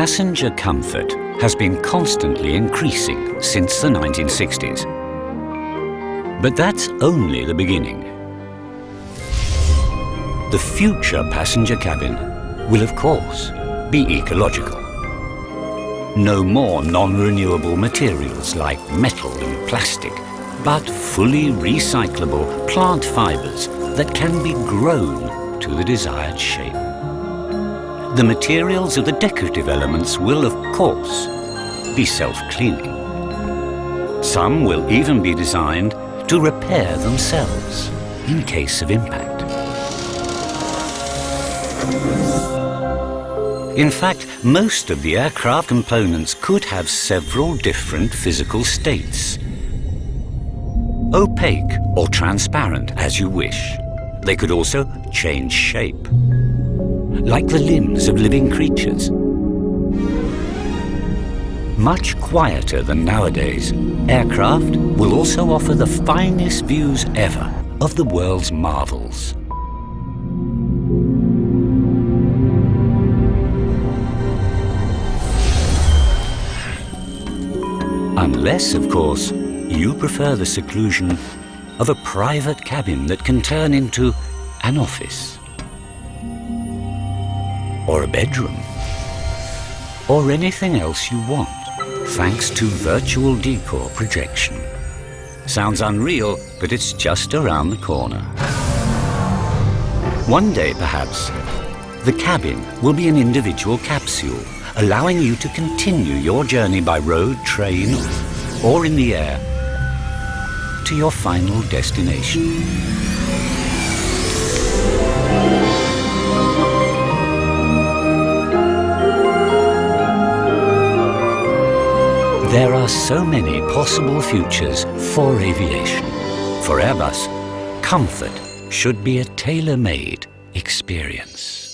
Passenger comfort has been constantly increasing since the 1960s. But that's only the beginning. The future passenger cabin will, of course, be ecological. No more non-renewable materials like metal and plastic, but fully recyclable plant fibers that can be grown to the desired shape. The materials of the decorative elements will, of course, be self-cleaning. Some will even be designed to repair themselves in case of impact. In fact, most of the aircraft components could have several different physical states. Opaque or transparent, as you wish. They could also change shape, like the limbs of living creatures. Much quieter than nowadays, aircraft will also offer the finest views ever of the world's marvels. Unless, of course, you prefer the seclusion of a private cabin that can turn into an office, or a bedroom, or anything else you want, thanks to virtual decor projection. Sounds unreal, but it's just around the corner. One day, perhaps, the cabin will be an individual capsule, allowing you to continue your journey by road, train, or in the air to your final destination. There are so many possible futures for aviation. For Airbus, comfort should be a tailor-made experience.